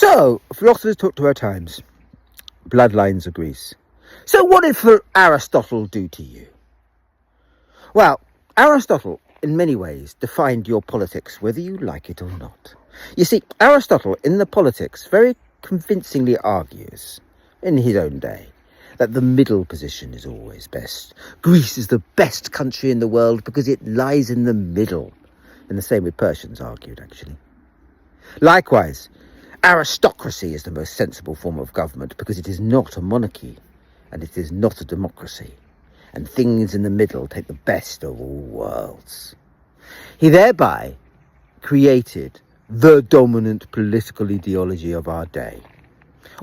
So, philosophers took to our times. Bloodlines of Greece. So what did Aristotle do to you? Well, Aristotle, in many ways, defined your politics, whether you like it or not. You see, Aristotle, in the Politics, very convincingly argues, in his own day, that the middle position is always best. Greece is the best country in the world because it lies in the middle. And the same with Persians argued, actually. Likewise, aristocracy is the most sensible form of government because it is not a monarchy and it is not a democracy, and things in the middle take the best of all worlds. He thereby created the dominant political ideology of our day,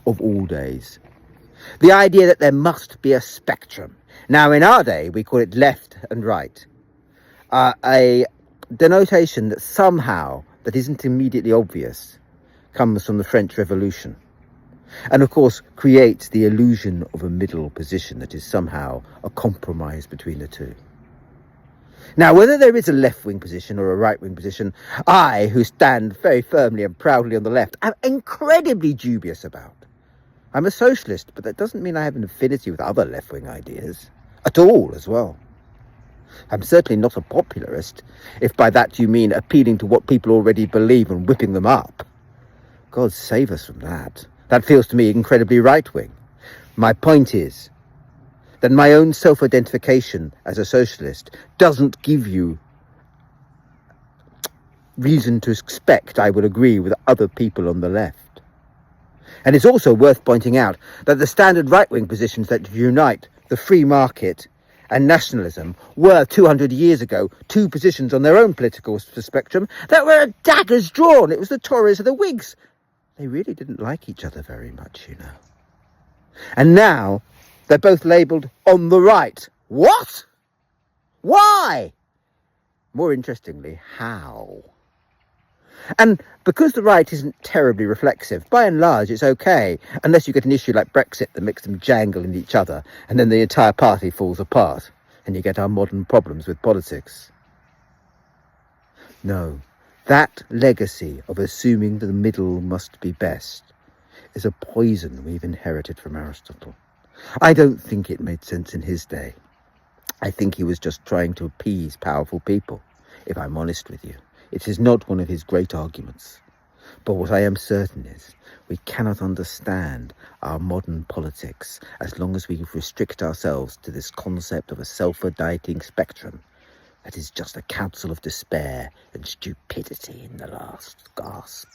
of all days. The idea that there must be a spectrum. Now, in our day, we call it left and right. A denotation that somehow, that isn't immediately obvious, comes from the French Revolution. And of course, creates the illusion of a middle position that is somehow a compromise between the two. Now, whether there is a left-wing position or a right-wing position, I, who stand very firmly and proudly on the left, am incredibly dubious about. I'm a socialist, but that doesn't mean I have an affinity with other left-wing ideas. At all, as well. I'm certainly not a popularist, if by that you mean appealing to what people already believe and whipping them up. God save us from that. That feels to me incredibly right-wing. My point is that my own self-identification as a socialist doesn't give you reason to expect I would agree with other people on the left. And it's also worth pointing out that the standard right-wing positions that unite the free market and nationalism were 200 years ago two positions on their own political spectrum that were at daggers drawn. It was the Tories and the Whigs. They really didn't like each other very much, you know. And now they're both labelled on the right. What? Why? More interestingly, how? And because the right isn't terribly reflexive, by and large it's okay, unless you get an issue like Brexit that makes them jangle in each other, and then the entire party falls apart, and you get our modern problems with politics. No, that legacy of assuming the middle must be best is a poison we've inherited from Aristotle. I don't think it made sense in his day. I think he was just trying to appease powerful people, if I'm honest with you. It is not one of his great arguments. But what I am certain is we cannot understand our modern politics as long as we restrict ourselves to this concept of a self-indicting spectrum that is just a counsel of despair and stupidity in the last gasp.